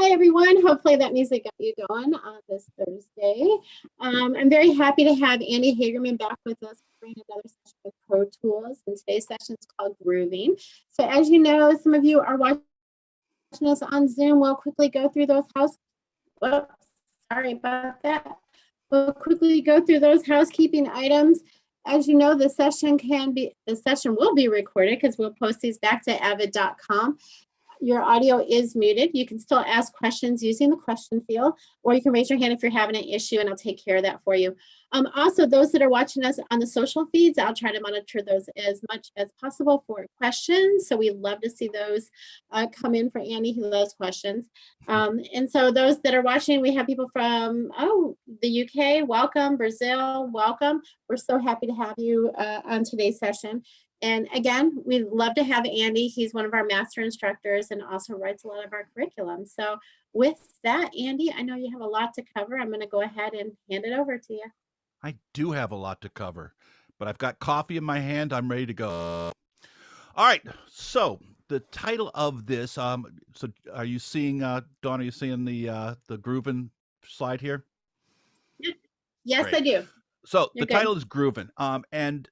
Hi, everyone. Hopefully that music got you going on this Thursday. I'm very happy to have Andy Hagerman back with us for another session with Pro Tools. And today's session is called Grooving. So as you know, some of you are watching us on Zoom. We'll quickly go through those sorry about that. We'll quickly go through those housekeeping items. As you know, the session will be recorded because we'll post these back to avid.com. Your audio is muted. You can still ask questions using the question field, or you can raise your hand if you're having an issue and I'll take care of that for you. Also, those that are watching us on the social feeds, I'll try to monitor those as much as possible for questions. So we love to see those come in for Andy who loves questions. And so those that are watching, we have people from, the UK, welcome, Brazil, welcome. We're so happy to have you on today's session. And again, we'd love to have Andy. He's one of our master instructors and also writes a lot of our curriculum. So with that, Andy, I know you have a lot to cover. I'm going to go ahead and hand it over to you. I do have a lot to cover, but I've got coffee in my hand. I'm ready to go. All right. So the title of this, so are you seeing, Dawn, are you seeing the grooving slide here? Yes, Great. I do. So the title is Grooving. And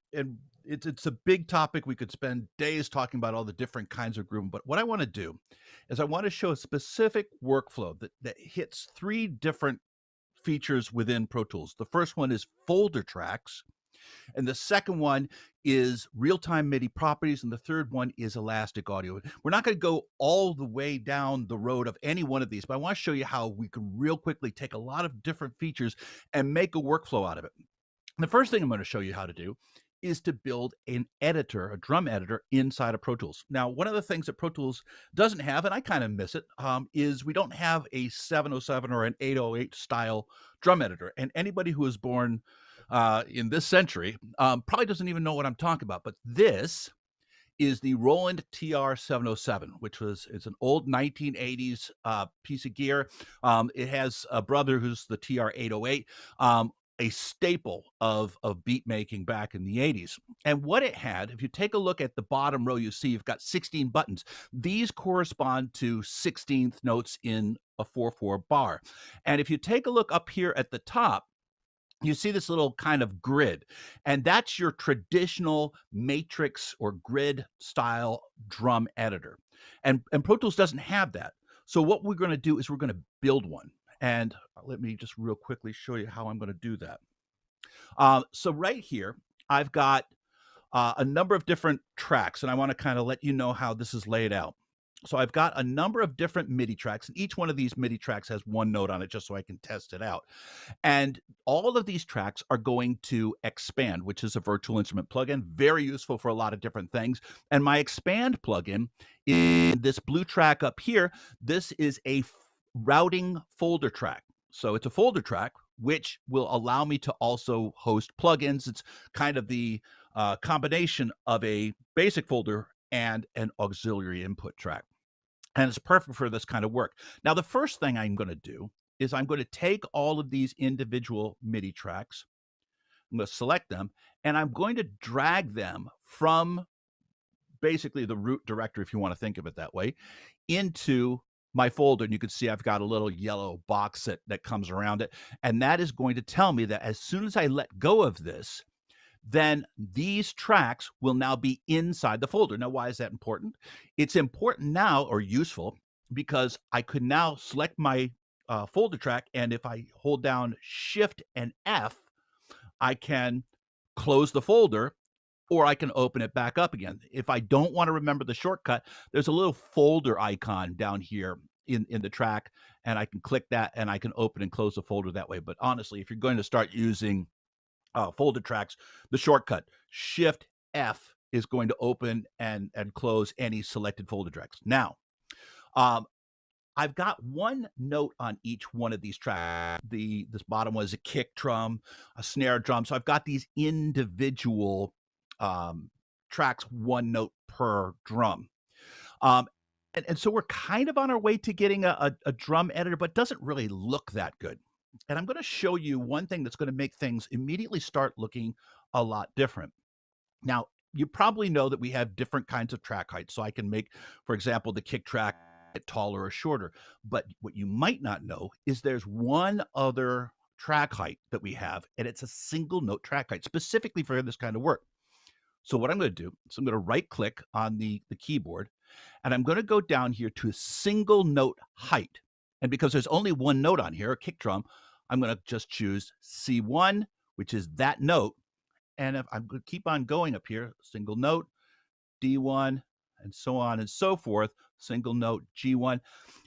it's a big topic. We could spend days talking about all the different kinds of grooving. But what I want to do is I want to show a specific workflow that hits three different features within Pro Tools. The first one is folder tracks. And the second one is real-time MIDI properties. And the third one is elastic audio. We're not going to go all the way down the road of any one of these, but I want to show you how we can real quickly take a lot of different features and make a workflow out of it. The first thing I'm going to show you how to do is to build an editor, a drum editor inside of Pro Tools. Now, one of the things that Pro Tools doesn't have, and I kind of miss it, is we don't have a 707 or an 808 style drum editor. And anybody who was born in this century probably doesn't even know what I'm talking about. But this is the Roland TR-707, which it's an old 1980s piece of gear. It has a brother who's the TR-808. A staple of beat making back in the 80s. And what it had, if you take a look at the bottom row, you see you've got 16 buttons. These correspond to 16th notes in a 4/4 bar. And if you take a look up here at the top, you see this little kind of grid, and that's your traditional matrix or grid style drum editor. And Pro Tools doesn't have that. So what we're going to do is we're going to build one. And let me just real quickly show you how I'm going to do that. So right here, I've got a number of different tracks, and I want to kind of let you know how this is laid out. So I've got a number of different MIDI tracks, and each one of these MIDI tracks has one note on it just so I can test it out. And all of these tracks are going to expand, which is a virtual instrument plugin, very useful for a lot of different things. And my expand plugin is this blue track up here. This is a routing folder track. So it's a folder track, which will allow me to also host plugins. It's kind of the combination of a basic folder and an auxiliary input track. And it's perfect for this kind of work. Now, the first thing I'm going to do is I'm going to take all of these individual MIDI tracks. I'm going to select them, and I'm going to drag them from basically the root directory, if you want to think of it that way, into my folder. And you can see I've got a little yellow box that comes around it. And that is going to tell me that as soon as I let go of this, then these tracks will now be inside the folder. Now, why is that important? It's important now, or useful, because I could now select my folder track, and if I hold down Shift and F, I can close the folder, or I can open it back up again. If I don't want to remember the shortcut, there's a little folder icon down here in the track, and I can click that, and I can open and close the folder that way. But honestly, if you're going to start using folder tracks, the shortcut Shift F is going to open and close any selected folder tracks. Now, I've got one note on each one of these tracks. This bottom one is a kick drum, a snare drum. So I've got these individual tracks, one note per drum. And so we're kind of on our way to getting a drum editor, but it doesn't really look that good. And I'm going to show you one thing that's going to make things immediately start looking a lot different. Now, you probably know that we have different kinds of track heights. So I can make, for example, the kick track taller or shorter. But what you might not know is there's one other track height that we have, and it's a single note track height specifically for this kind of work. So what I'm going to do is I'm going to right click on the keyboard, and I'm going to go down here to a single note height. And because there's only one note on here, a kick drum, I'm going to just choose C1, which is that note. And if I'm going to keep on going up here, single note, D1, and so on and so forth, single note, G1.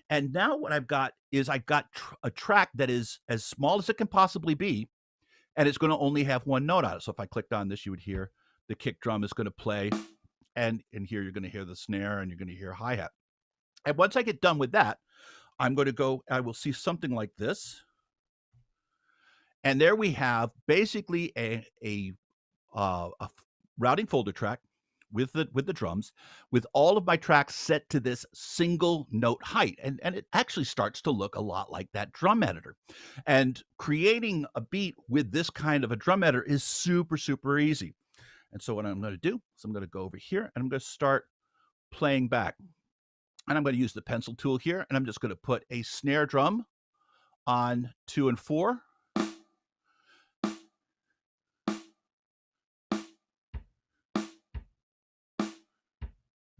And now what I've got is I've got a track that is as small as it can possibly be, and it's going to only have one note on it. So if I clicked on this, you would hear the kick drum is going to play, and in here you're going to hear the snare, and you're going to hear hi-hat. And once I get done with that, I'm going to go, I will see something like this. And there we have basically a routing folder track with the drums, with all of my tracks set to this single note height. And it actually starts to look a lot like that drum editor. And creating a beat with this kind of a drum editor is super, super easy. And so what I'm going to do is I'm going to go over here, and I'm going to start playing back. And I'm going to use the pencil tool here, and I'm just going to put a snare drum on 2 and 4.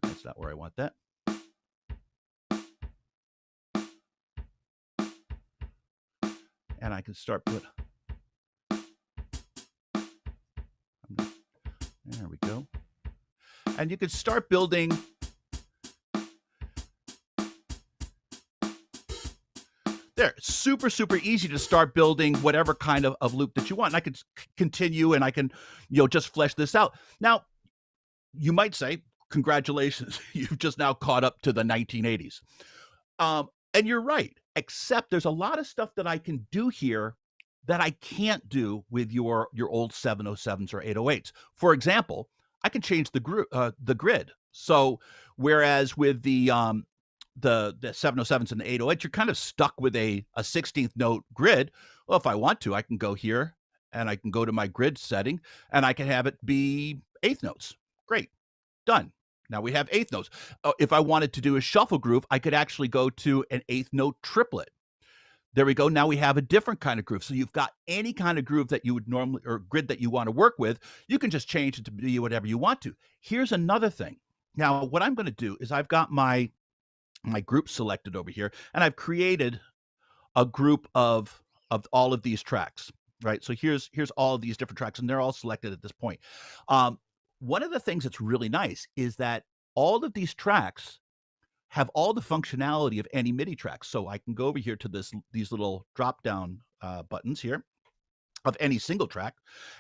That's not where I want that. And I can start put. There we go. And you can start building there. Super, super easy to start building whatever kind of loop that you want. And I can continue, and I can, just flesh this out. Now, you might say, congratulations, you've just now caught up to the 1980s. And you're right, except there's a lot of stuff that I can do here that I can't do with your old 707s or 808s. For example, I can change the grid. So whereas with the 707s and the 808s, you're kind of stuck with a 16th note grid. Well, if I want to, I can go here and I can go to my grid setting, and I can have it be 8th notes. Great, done. Now we have 8th notes. If I wanted to do a shuffle groove, I could actually go to an 8th note triplet. There we go. Now we have a different kind of groove. So you've got any kind of groove that you would normally, or grid that you want to work with, you can just change it to be whatever you want to. Here's another thing. Now, what I'm going to do is I've got my group selected over here, and I've created a group of all of these tracks, right? So here's all of these different tracks, and they're all selected at this point. One of the things that's really nice is that all of these tracks have all the functionality of any MIDI track. So I can go over here to these little drop-down buttons here of any single track.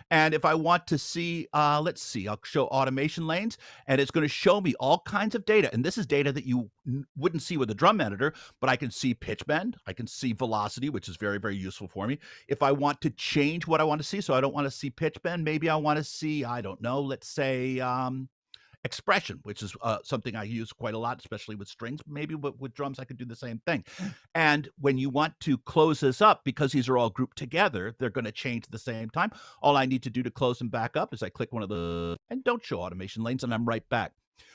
And if I want to see, let's see, I'll show automation lanes, and it's going to show me all kinds of data. And this is data that you wouldn't see with a drum editor, but I can see pitch bend. I can see velocity, which is very, very useful for me. If I want to change what I want to see, so I don't want to see pitch bend, maybe I want to see, I don't know, let's say, expression, which is something I use quite a lot, especially with strings. Maybe with drums, I could do the same thing. And when you want to close this up, because these are all grouped together, they're going to change at the same time. All I need to do to close them back up is I click one of the, and don't show automation lanes, and I'm right back.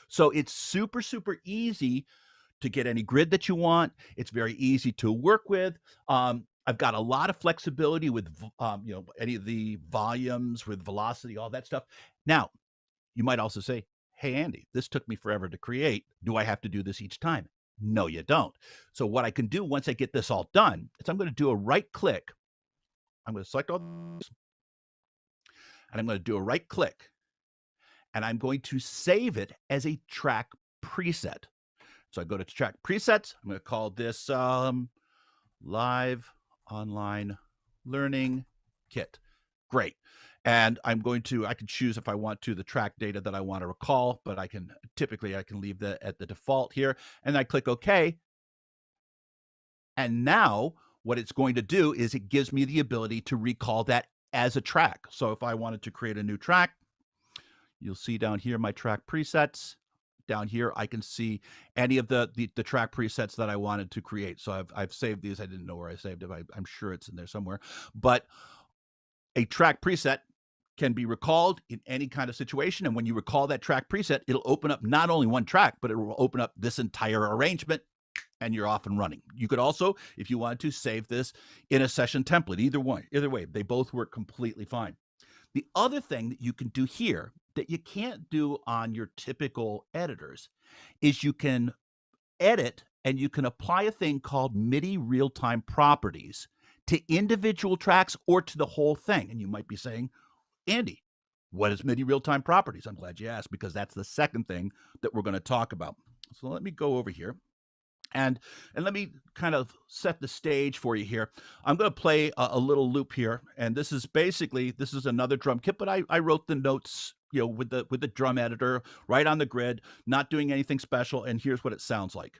So it's super, super easy to get any grid that you want. It's very easy to work with. I've got a lot of flexibility with, any of the volumes, with velocity, all that stuff. Now, you might also say, hey, Andy, this took me forever to create. Do I have to do this each time? No, you don't. So what I can do once I get this all done is I'm going to do a right click. I'm going to select all these, and I'm going to do a right click, and I'm going to save it as a track preset. So I go to track presets. I'm going to call this Live Online Learning Kit. Great. And I can choose if I want to the track data that I want to recall, but I can leave that at the default here, and I click OK. And now what it's going to do is it gives me the ability to recall that as a track. So if I wanted to create a new track, you'll see down here my track presets. Down here, I can see any of the track presets that I wanted to create. So I've saved these. I didn't know where I saved it. I'm sure it's in there somewhere. But a track preset can be recalled in any kind of situation. And when you recall that track preset, it'll open up not only one track, but it will open up this entire arrangement and you're off and running. You could also, if you wanted to, save this in a session template. Either way, they both work completely fine. The other thing that you can do here that you can't do on your typical editors is you can edit and you can apply a thing called Midi Realtime Properties to individual tracks or to the whole thing. And you might be saying, Andy, what is Midi Realtime Properties? I'm glad you asked, because that's the second thing that we're going to talk about. So let me go over here. And let me kind of set the stage for you here. I'm going to play a little loop here, and this is another drum kit, but I wrote the notes, with the drum editor right on the grid, not doing anything special, and here's what it sounds like.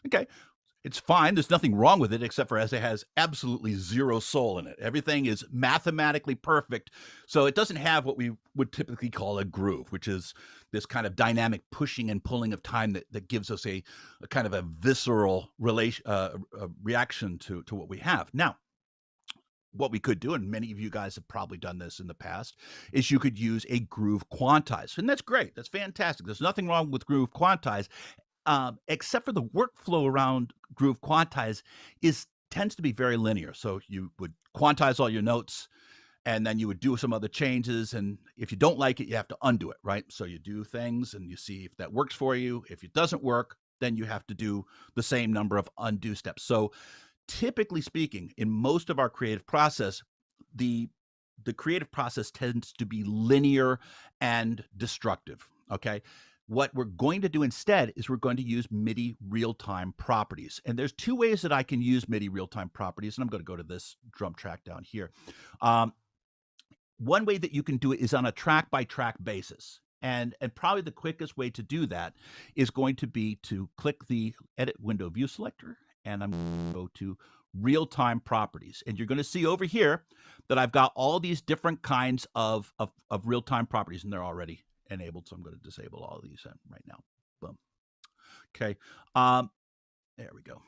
Okay, it's fine. There's nothing wrong with it, except for as it has absolutely zero soul in it. Everything is mathematically perfect. So it doesn't have what we would typically call a groove, which is this kind of dynamic pushing and pulling of time that gives us a kind of a visceral reaction to what we have. Now, what we could do, and many of you guys have probably done this in the past, is you could use a groove quantize. And that's great. That's fantastic. There's nothing wrong with groove quantize. Except for the workflow around groove quantize tends to be very linear. So you would quantize all your notes, and then you would do some other changes. And if you don't like it, you have to undo it, right? So you do things and you see if that works for you. If it doesn't work, then you have to do the same number of undo steps. So typically speaking, in most of our creative process, the creative process tends to be linear and destructive, okay? What we're going to do instead is we're going to use Midi Realtime Properties. And there's two ways that I can use Midi Realtime Properties, and I'm going to go to this drum track down here. One way that you can do it is on a track-by-track basis. And probably the quickest way to do that is going to be to click the Edit Window View Selector, and I'm going to go to Realtime Properties. And you're going to see over here that I've got all these different kinds of real-time properties, and they're already enabled, so I'm going to disable all of these right now. Boom. Okay. There we go.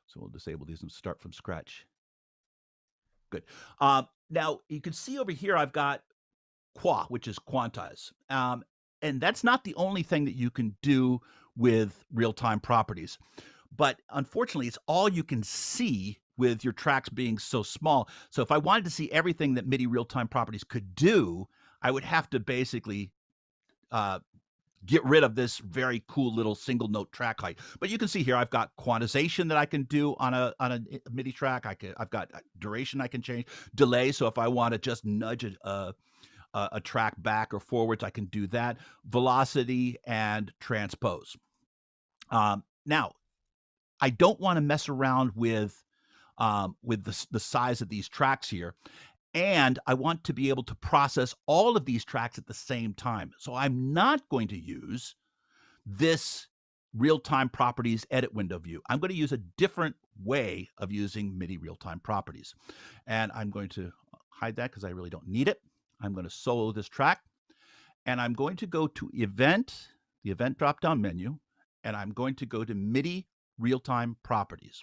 So we'll disable these and start from scratch. Good. Now you can see over here I've got which is quantize. And that's not the only thing that you can do with real-time properties. But unfortunately, it's all you can see with your tracks being so small. So if I wanted to see everything that Midi Realtime Properties could do, I would have to basically get rid of this very cool little single note track height. But you can see here I've got quantization that I can do on a MIDI track. I've got duration I can change, delay. So if I want to just nudge a track back or forwards, I can do that. Velocity and transpose. Now, I don't want to mess around with the size of these tracks here. And I want to be able to process all of these tracks at the same time. So I'm not going to use this real-time properties edit window view. I'm going to use a different way of using Midi real-time properties. And I'm going to hide that because I really don't need it. I'm going to solo this track. And I'm going to go to Event, the Event drop-down menu, and I'm going to go to Midi real-time properties.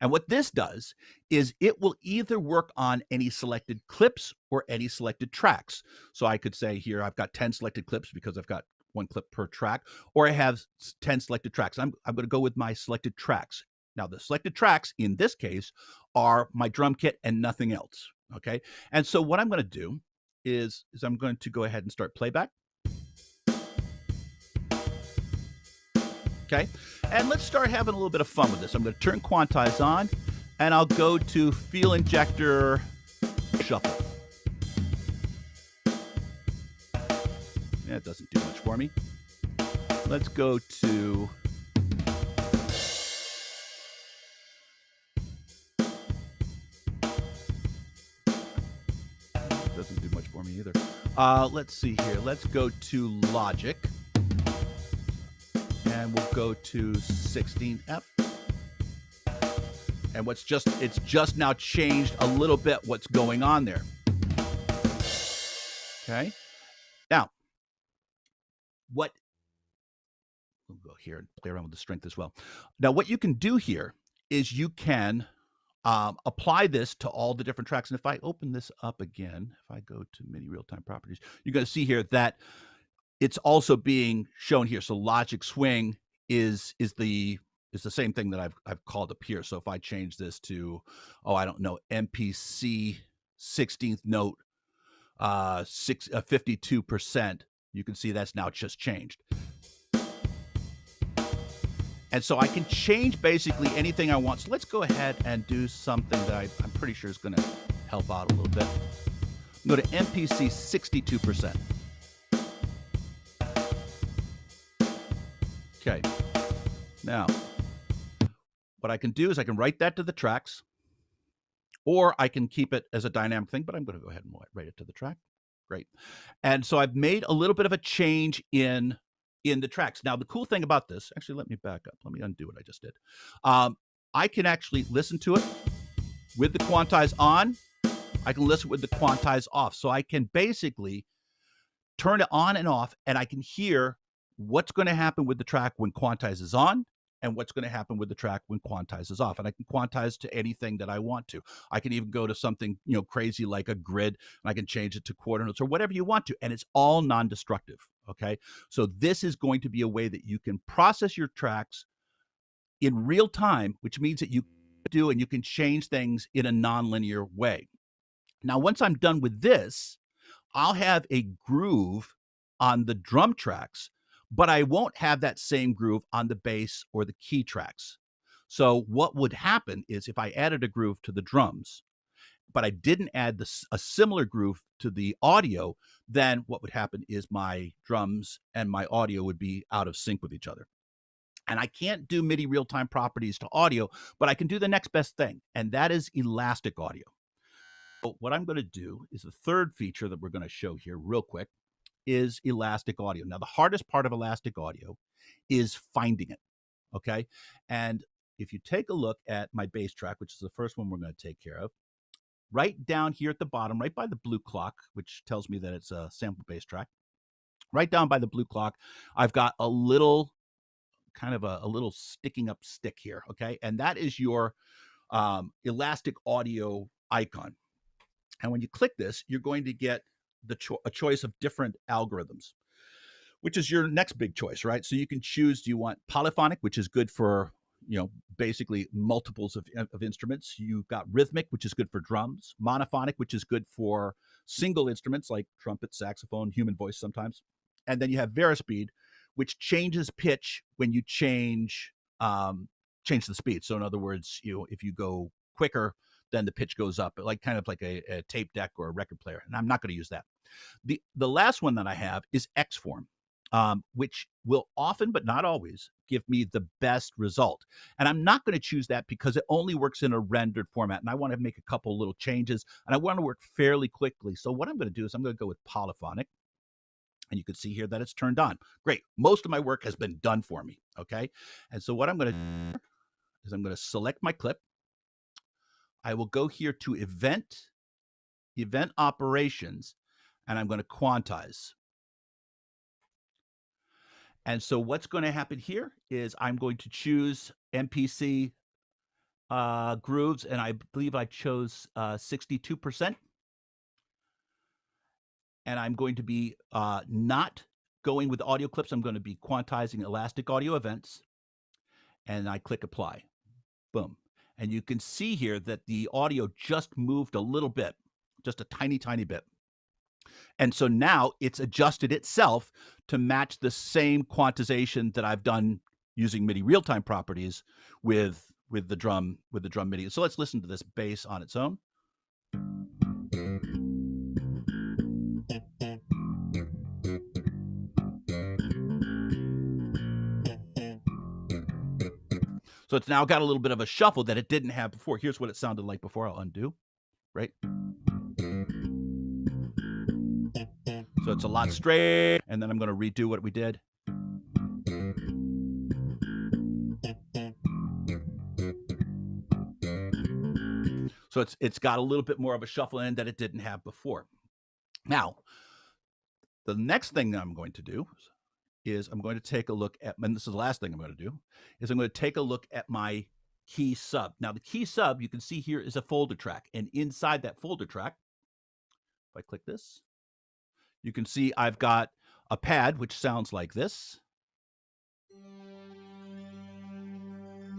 And what this does is it will either work on any selected clips or any selected tracks. So I could say here I've got 10 selected clips because I've got one clip per track, or I have 10 selected tracks. I'm going to go with my selected tracks. Now the selected tracks in this case are my drum kit and nothing else. Okay. And so what I'm going to do is I'm going to go ahead and start playback. Okay, and let's start having a little bit of fun with this. I'm going to turn Quantize on, and I'll go to Feel Injector Shuffle. Yeah, it doesn't do much for me. Let's go to... Doesn't do much for me either. Let's see here. Let's go to Logic. And we'll go to 16F. And it's just now changed a little bit what's going on there. Okay. Now, we'll go here and play around with the strength as well. Now, what you can do here is you can apply this to all the different tracks. And if I open this up again, if I go to Midi Realtime Properties, you're going to see here that it's also being shown here. So Logic Swing is the same thing that I've called up here. So if I change this to, oh, I don't know, MPC 16th note, 52%, you can see that's now just changed. And so I can change basically anything I want. So let's go ahead and do something that I'm pretty sure is going to help out a little bit. Go to MPC 62%. Okay. Now, what I can do is I can write that to the tracks, or I can keep it as a dynamic thing, but I'm going to go ahead and write it to the track. Great. And so I've made a little bit of a change in the tracks. Now, the cool thing about this, actually, let me back up. Let me undo what I just did. I can actually listen to it with the Quantize on. I can listen with the Quantize off. So I can basically turn it on and off, and I can hear what's going to happen with the track when Quantize is on and what's going to happen with the track when Quantize is off. And I can quantize to anything that I want to. I can even go to something, crazy like a grid, and I can change it to quarter notes or whatever you want to. And it's all non-destructive. Okay. So this is going to be a way that you can process your tracks in real time, which means that you can change things in a non-linear way. Now, once I'm done with this, I'll have a groove on the drum tracks, but I won't have that same groove on the bass or the key tracks. So what would happen is if I added a groove to the drums, but I didn't add a similar groove to the audio, then what would happen is my drums and my audio would be out of sync with each other. And I can't do MIDI real-time properties to audio, but I can do the next best thing, and that is elastic audio. So what I'm going to do is the third feature that we're going to show here real quick is elastic audio. Now, the hardest part of elastic audio is finding it, okay? And if you take a look at my bass track, which is the first one we're going to take care of, right down here at the bottom, right by the blue clock, which tells me that it's a sample bass track, right down by the blue clock, I've got a little kind of a little sticking up stick here, okay? And that is your elastic audio icon. And when you click this, you're going to get a choice of different algorithms, which is your next big choice, right? So you can choose, do you want polyphonic, which is good for, basically multiples of instruments. You've got rhythmic, which is good for drums, monophonic, which is good for single instruments like trumpet, saxophone, human voice sometimes. And then you have varispeed, which changes pitch when you change the speed. So in other words, if you go quicker, then the pitch goes up, kind of like a tape deck or a record player. And I'm not going to use that. The last one that I have is X-Form, which will often, but not always, give me the best result. And I'm not going to choose that because it only works in a rendered format. And I want to make a couple little changes, and I want to work fairly quickly. So what I'm going to do is I'm going to go with polyphonic. And you can see here that it's turned on. Great. Most of my work has been done for me. Okay. And so what I'm going to do is I'm going to select my clip. I will go here to event operations, and I'm going to quantize. And so what's going to happen here is I'm going to choose MPC grooves, and I believe I chose 62%. And I'm going to be not going with audio clips. I'm going to be quantizing elastic audio events, and I click apply. Boom. And you can see here that the audio just moved a little bit, just a tiny, tiny bit. And so now it's adjusted itself to match the same quantization that I've done using MIDI real-time properties with the drum MIDI. So let's listen to this bass on its own. So it's now got a little bit of a shuffle that it didn't have before. Here's what it sounded like before. I'll undo, right? So it's a lot straight, and then I'm going to redo what we did. So it's got a little bit more of a shuffle in that it didn't have before. Now, The next thing I'm going to do is I'm going to take a look at, and this is the last thing I'm going to do, is I'm going to take a look at my key sub. Now the key sub, you can see here, is a folder track. And inside that folder track, if I click this, you can see I've got a pad, which sounds like this.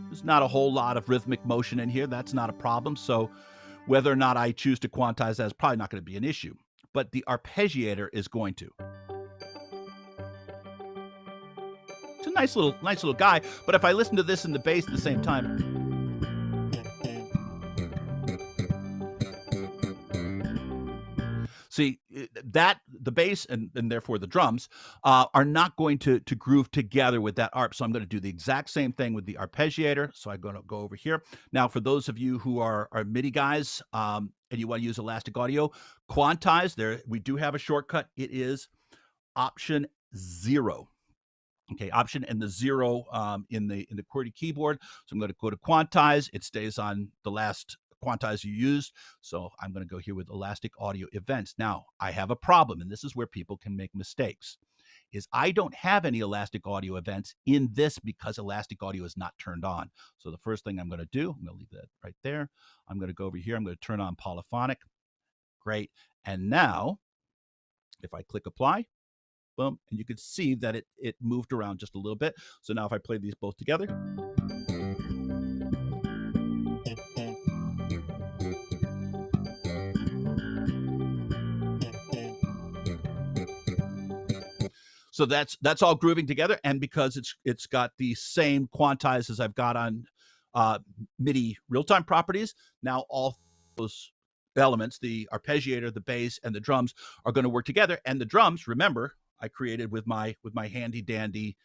There's not a whole lot of rhythmic motion in here. That's not a problem. So whether or not I choose to quantize that is probably not going to be an issue. But the arpeggiator is going to. It's a nice little guy. But if I listen to this in the bass at the same time, see that the bass and therefore the drums are not going to groove together with that arp. So I'm going to do the exact same thing with the arpeggiator. So I'm going to go over here. Now, for those of you who are MIDI guys and you want to use elastic audio, Quantize, there we do have a shortcut. It is Option 0. Okay, Option and the 0 in the QWERTY keyboard. So I'm going to go to Quantize. It stays on the last Quantize you used. So I'm going to go here with elastic audio events. Now I have a problem, and this is where people can make mistakes, is I don't have any elastic audio events in this because elastic audio is not turned on. So the first thing I'm going to do, I'm going to leave that right there. I'm going to go over here. I'm going to turn on Polyphonic. Great. And now if I click apply, boom, and you can see that it moved around just a little bit. So now if I play these both together, so that's all grooving together. And because it's got the same quantize as I've got on MIDI Realtime properties, now all those elements, the arpeggiator, the bass, and the drums are going to work together. And the drums, remember, I created with my handy dandy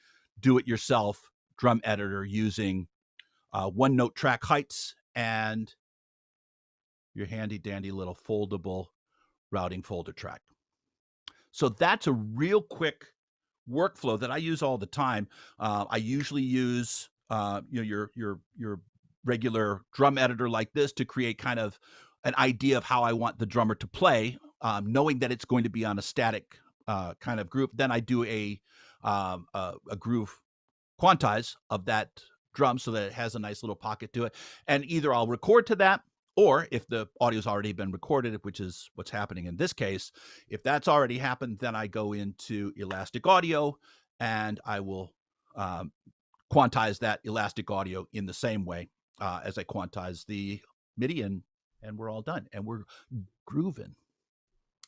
do-it-yourself drum editor using one note track heights and your handy dandy little foldable routing folder track. So that's a real quick workflow that I use all the time. I usually use your regular drum editor like this to create kind of an idea of how I want the drummer to play, knowing that it's going to be on a static kind of groove. Then I do a groove quantize of that drum so that it has a nice little pocket to it. And either I'll record to that, or if the audio's already been recorded, which is what's happening in this case, if that's already happened, then I go into elastic audio and I will quantize that elastic audio in the same way as I quantize the MIDI, and we're all done and we're grooving.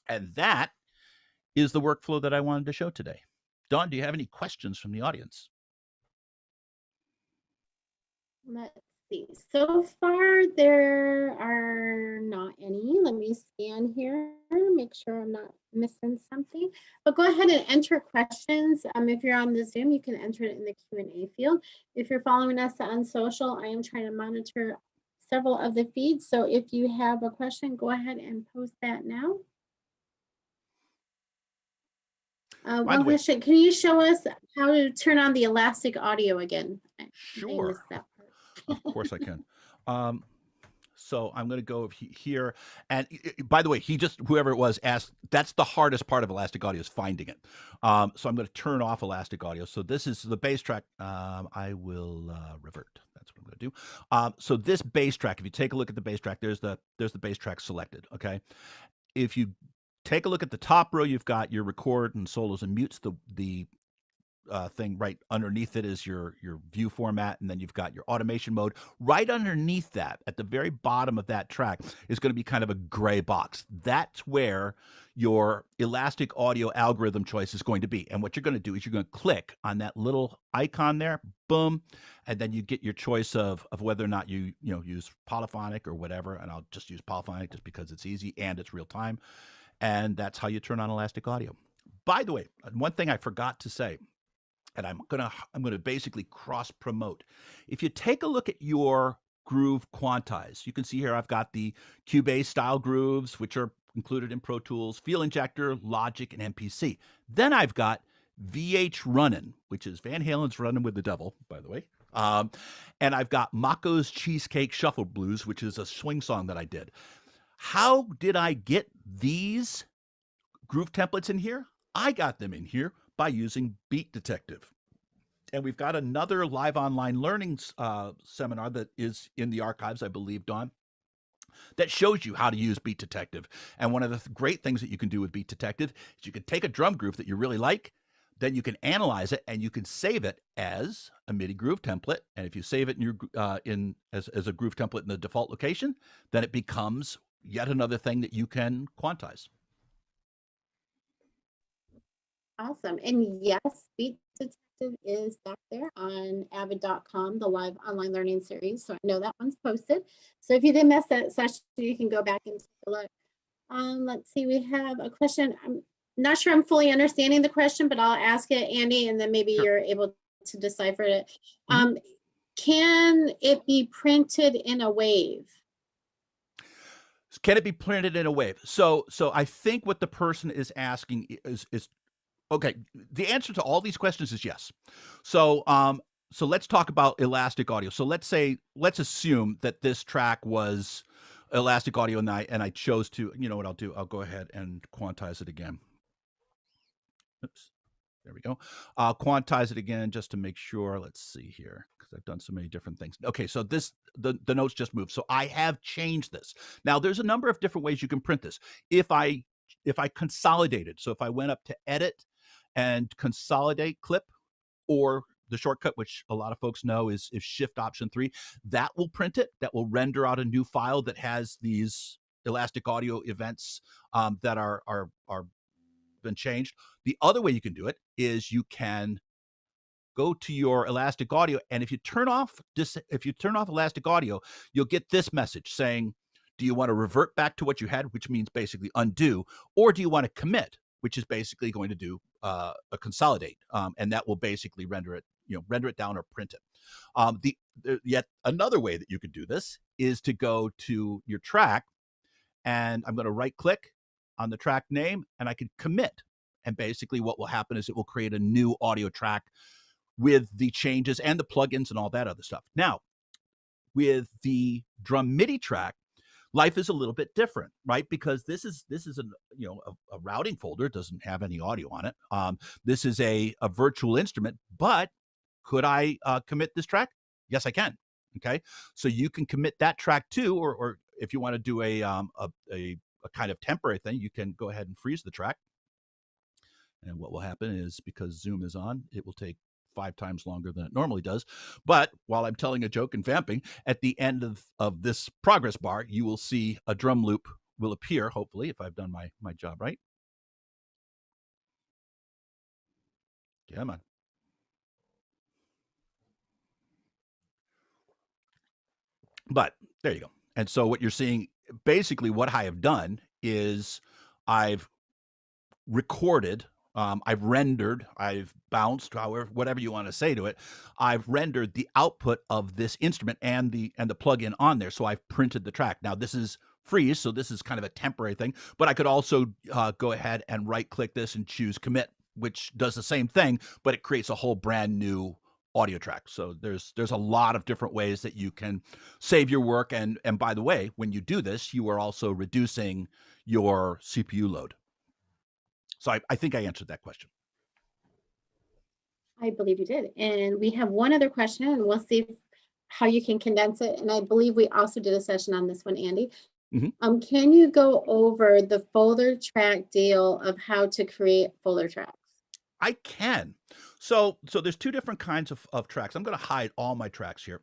And that is the workflow that I wanted to show today. Dawn, do you have any questions from the audience? Let's see. So far, there are not any. Let me scan here, make sure I'm not missing something. But go ahead and enter questions. If you're on the Zoom, you can enter it in the Q&A field. If you're following us on social, I am trying to monitor several of the feeds. So if you have a question, go ahead and post that now. One question, can you show us how to turn on the elastic audio again? Sure. Of course I can. So I'm going to go here. And by the way, whoever it was asked, that's the hardest part of elastic audio is finding it. So I'm going to turn off elastic audio. So this is the bass track. I will revert. That's what I'm going to do. So this bass track, if you take a look at the bass track, there's the bass track selected. Okay. If you take a look at the top row, you've got your record and solos and mutes. The thing right underneath it is your view format, and then you've got your automation mode. Right underneath that, at the very bottom of that track, is going to be kind of a gray box. That's where your elastic audio algorithm choice is going to be. And what you're going to do is you're going to click on that little icon there, boom, and then you get your choice of whether or not you use Polyphonic or whatever. And I'll just use Polyphonic just because it's easy and it's real time. And that's how you turn on elastic audio. By the way, one thing I forgot to say, and I'm gonna basically cross promote. If you take a look at your groove quantize, you can see here I've got the Cubase style grooves, which are included in Pro Tools, Feel Injector, Logic, and MPC. Then I've got VH Runnin', which is Van Halen's Runnin' with the Devil, by the way. And I've got Mako's Cheesecake Shuffle Blues, which is a swing song that I did. How did I get these groove templates in here? I got them in here by using Beat Detective. And we've got another live online learning seminar that is in the archives, I believe, Dawn, that shows you how to use Beat Detective. And one of the great things that you can do with Beat Detective is you can take a drum groove that you really like, then you can analyze it and you can save it as a MIDI groove template. And if you save it in your as a groove template in the default location, then it becomes yet another thing that you can quantize. Awesome. And yes, Beat Detective is back there on avid.com, the live online learning series. So I know that one's posted. So if you did miss that session, you can go back and take a look. Let's see, we have a question. I'm not sure I'm fully understanding the question, but I'll ask it, Andy, and then maybe Sure. you're able to decipher it. Can it be printed in a wave? Can it be printed in a wave? So I think what the person is asking is okay. The answer to all these questions is yes. So let's talk about elastic audio. So let's assume that this track was elastic audio and I chose to, you know what I'll do? I'll go ahead and quantize it again. Oops. There we go. I'll quantize it again just to make sure. Let's see here, because I've done so many different things. Okay, so the notes just moved. So I have changed this. Now there's a number of different ways you can print this. If I consolidated, so if I went up to Edit and Consolidate Clip, or the shortcut, which a lot of folks know is Shift Option 3, that will print it. That will render out a new file that has these elastic audio events that are been changed. The other way you can do it is you can go to your elastic audio, and if you turn off elastic audio, you'll get this message saying, do you want to revert back to what you had, which means basically undo, or do you want to commit, which is basically going to do a consolidate, and that will basically render it down or print it. Yet another way that you could do this is to go to your track, and I'm going to right click on the track name, and I can commit. And basically what will happen is it will create a new audio track with the changes and the plugins and all that other stuff. Now, with the drum MIDI track, life is a little bit different, right? Because this is a routing folder. It doesn't have any audio on it. This is a virtual instrument, but could I commit this track? Yes, I can. Okay, so you can commit that track too, or if you want to do a kind of temporary thing, you can go ahead and freeze the track. And what will happen is, because Zoom is on, it will take 5 times longer than it normally does. But while I'm telling a joke and vamping, at the end of this progress bar, you will see a drum loop will appear, hopefully, if I've done my job right. Come on. But there you go. And so what you're seeing, basically what I have done is I've recorded, I've rendered, I've bounced, however, whatever you want to say to it. I've rendered the output of this instrument and the plugin on there. So I've printed the track. Now this is freeze, so this is kind of a temporary thing. But I could also go ahead and right click this and choose commit, which does the same thing, but it creates a whole brand new audio track. So there's a lot of different ways that you can save your work. And by the way, when you do this, you are also reducing your CPU load. So I think I answered that question. I believe you did. And we have one other question, and we'll see how you can condense it. And I believe we also did a session on this one, Andy. Can you go over the folder track deal of how to create folder tracks? I can. So there's 2 different kinds of tracks. I'm going to hide all my tracks here.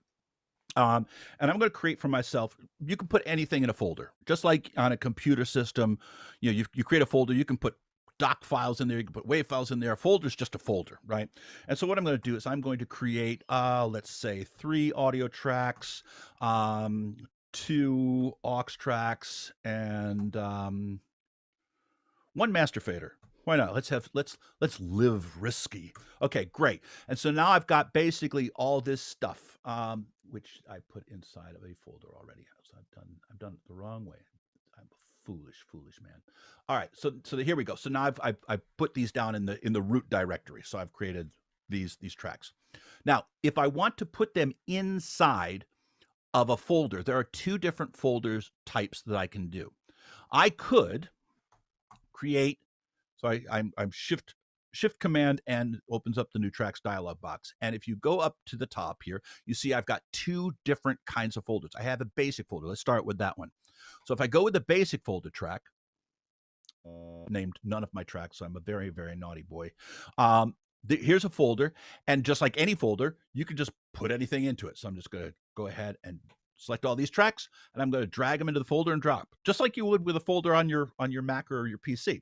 And I'm going to create for myself. You can put anything in a folder, just like on a computer system. You create a folder. You can put doc files in there. You can put WAV files in there. A folder is just a folder, right? And so what I'm going to do is I'm going to create, let's say, 3 audio tracks, 2 aux tracks, and 1 master fader. Why not? Let's live risky. Okay, great. And so now I've got basically all this stuff, which I put inside of a folder already. So I've done it the wrong way. I'm a foolish man. All right, so here we go. So now I've put these down in the root directory. So I've created these tracks. Now, if I want to put them inside of a folder, there are 2 different folders types that I can do. I could create. So I'm shift command and opens up the new tracks dialog box. And if you go up to the top here, you see I've got two different kinds of folders. I have a basic folder. Let's start with that one. So if I go with the basic folder track, named none of my tracks, so I'm a very, very naughty boy. Here's a folder, and just like any folder, you can just put anything into it. So I'm just going to go ahead and select all these tracks, and I'm going to drag them into the folder and drop, just like you would with a folder on your Mac or your PC.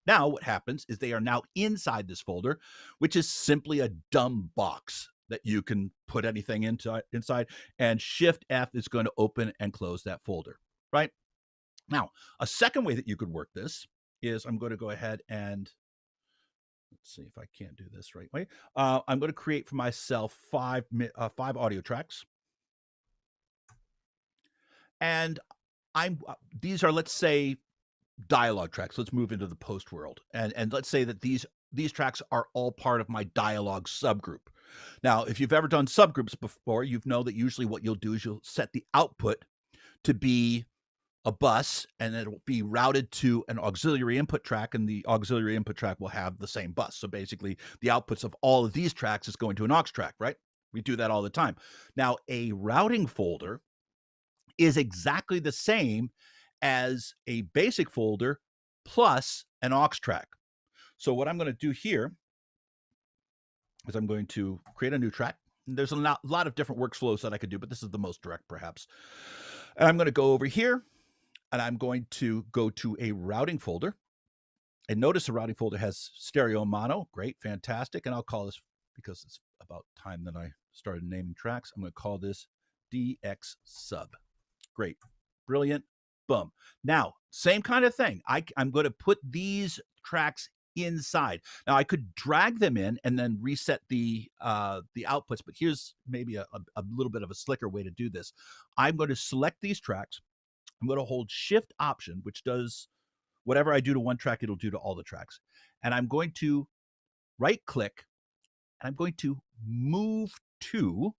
Now what happens is they are now inside this folder, which is simply a dumb box that you can put anything inside, and Shift F is going to open and close that folder, right? Now, a second way that you could work this is I'm going to go ahead and let's see if I can't do this right way. I'm going to create for myself five audio tracks. And these are, let's say, dialogue tracks. Let's move into the post world. And let's say that these tracks are all part of my dialogue subgroup. Now, if you've ever done subgroups before, you know that usually what you'll do is you'll set the output to be a bus, and it'll be routed to an auxiliary input track, and the auxiliary input track will have the same bus. So basically, the outputs of all of these tracks is going to an aux track, right? We do that all the time. Now, a routing folder is exactly the same as a basic folder plus an aux track. So what I'm going to do here is I'm going to create a new track. There's a lot of different workflows that I could do, but this is the most direct, perhaps. And I'm going to go over here, and I'm going to go to a routing folder. And notice the routing folder has stereo and mono. Great, fantastic. And I'll call this, because it's about time that I started naming tracks, I'm going to call this DX sub. Great, brilliant, boom. Now, same kind of thing. I'm going to put these tracks inside. Now, I could drag them in and then reset the outputs, but here's maybe a little bit of a slicker way to do this. I'm going to select these tracks. I'm going to hold Shift Option, which does whatever I do to one track, it'll do to all the tracks. And I'm going to right click, and I'm going to move to,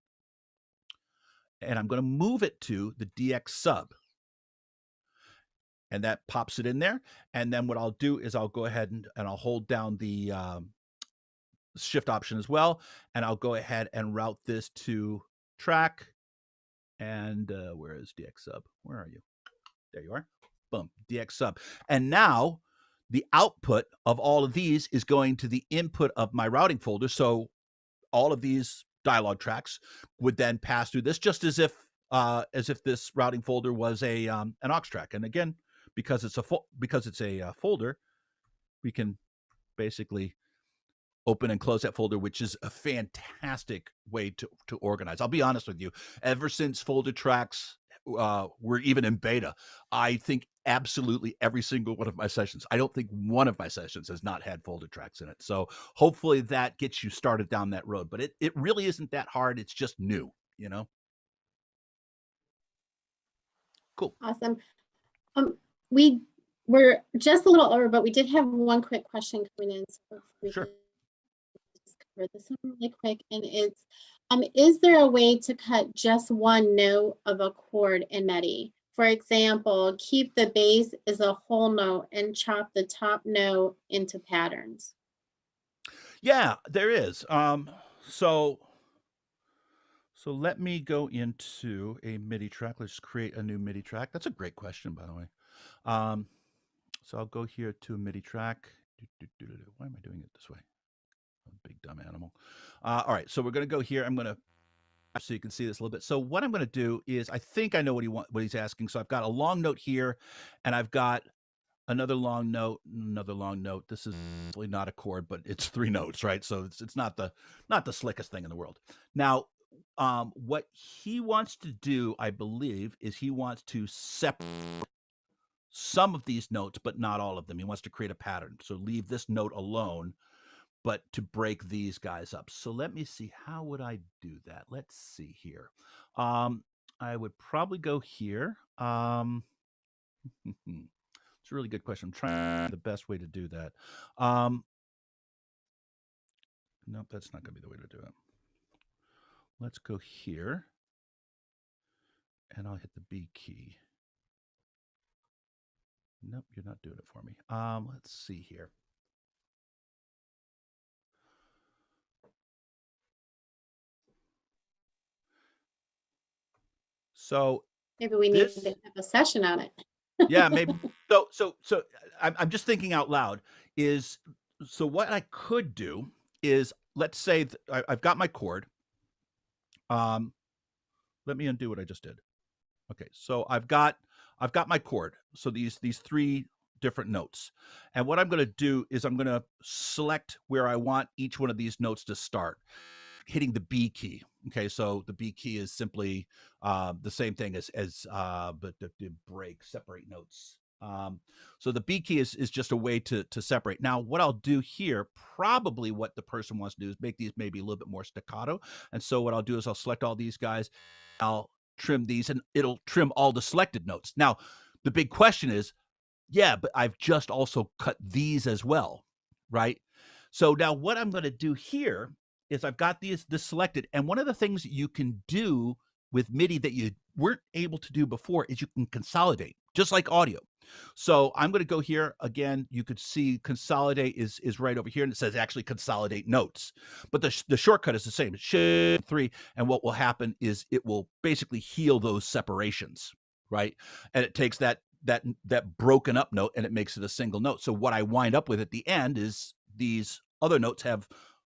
and I'm going to move it to the DX sub. And that pops it in there. And then what I'll do is I'll go ahead and I'll hold down the Shift Option as well. And I'll go ahead and route this to track. And where is DX sub? Where are you? There you are. Boom, DX sub. And now the output of all of these is going to the input of my routing folder. So all of these dialogue tracks would then pass through this, just as if this routing folder was an aux track. And again, because it's a folder, we can basically open and close that folder, which is a fantastic way to organize. I'll be honest with you. Ever since folder tracks were even in beta, I think absolutely every single one of my sessions, I don't think one of my sessions has not had folder tracks in it. So hopefully that gets you started down that road. But it really isn't that hard. It's just new, you know? Cool. Awesome. We were just a little over, but we did have one quick question coming in. So we Sure. could just cover this one really quick. And it's, is there a way to cut just one note of a chord in Midi? For example, keep the bass as a whole note and chop the top note into patterns. Yeah, there is. So let me go into a MIDI track. Let's create a new MIDI track. That's a great question, by the way. So I'll go here to a MIDI track. Why am I doing it this way? I'm a big dumb animal. All right, so we're going to go here. I'm going to, so you can see this a little bit. So what I'm going to do is, I think I know what he's asking. So I've got a long note here, and I've got another long note, another long note. This is really not a chord, but it's 3 notes, right? So it's not the slickest thing in the world. Now, what he wants to do, I believe, is he wants to separate some of these notes, but not all of them. He wants to create a pattern. So leave this note alone, but to break these guys up. So let me see, how would I do that? Let's see here. I would probably go here. It's a really good question. I'm trying the best way to do that. Nope, that's not going to be the way to do it. Let's go here, and I'll hit the B key. Nope, you're not doing it for me. Let's see here. So Maybe we need to have a session on it. Yeah, maybe. So I'm just thinking out loud. So what I could do is, let's say I've got my chord. Let me undo what I just did. Okay, so I've got my chord. So these three different notes, and what I'm going to do is I'm going to select where I want each one of these notes to start, hitting the B key. Okay, so the B key is simply the same thing as but the break, separate notes. So the B key is just a way to separate. Now, what I'll do here, probably what the person wants to do is make these maybe a little bit more staccato. And so what I'll do is I'll select all these guys, I'll trim these, and it'll trim all the selected notes. Now, the big question is, yeah, but I've just also cut these as well, right? So now what I'm going to do here is I've got this selected, and one of the things you can do with MIDI that you weren't able to do before is you can consolidate, just like audio. So I'm going to go here again. You could see consolidate is right over here, and it says actually consolidate notes, but the shortcut is the same. It's Shift 3, and what will happen is it will basically heal those separations, right? And it takes that broken up note and it makes it a single note. So what I wind up with at the end is these other notes have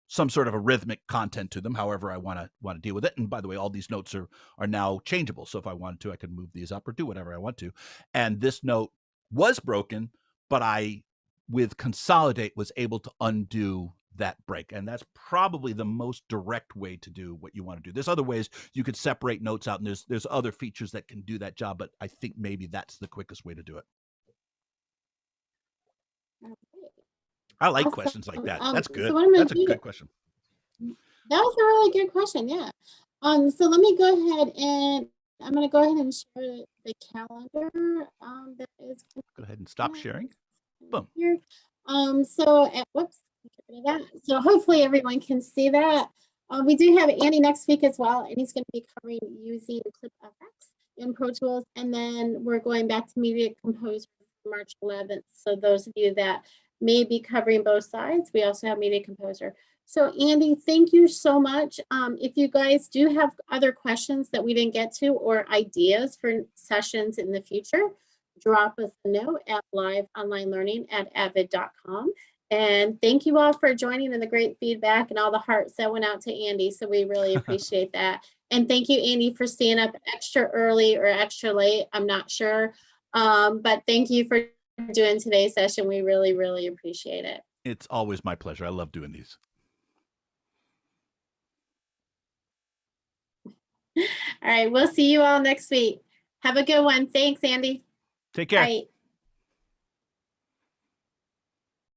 some sort of a rhythmic content to them, however I want to deal with it. And by the way, all these notes are now changeable. So if I wanted to, I could move these up or do whatever I want to. And this note was broken, but I, with Consolidate, was able to undo that break. And that's probably the most direct way to do what you want to do. There's other ways you could separate notes out, and there's other features that can do that job, but I think maybe that's the quickest way to do it. I like questions like that. That's good. So That's a good question. That was a really good question. Yeah. So let me go ahead and I'm going to go ahead and share the calendar. That is. Go ahead and stop sharing. Boom. Here. Whoops. So hopefully everyone can see that. We do have Andy next week as well, and he's going to be covering using Clip FX in Pro Tools, and then we're going back to Media Composer March 11th. So those of you that may be covering both sides, we also have Media Composer. So Andy, thank you so much. If you guys do have other questions that we didn't get to or ideas for sessions in the future, drop us a note at liveonlinelearning@avid.com. And thank you all for joining and the great feedback and all the hearts that went out to Andy. So we really appreciate that. And thank you, Andy, for staying up extra early or extra late. I'm not sure. But thank you for doing today's session. We really, really appreciate it. It's always my pleasure. I love doing these. All right. We'll see you all next week. Have a good one. Thanks, Andy. Take care. Bye.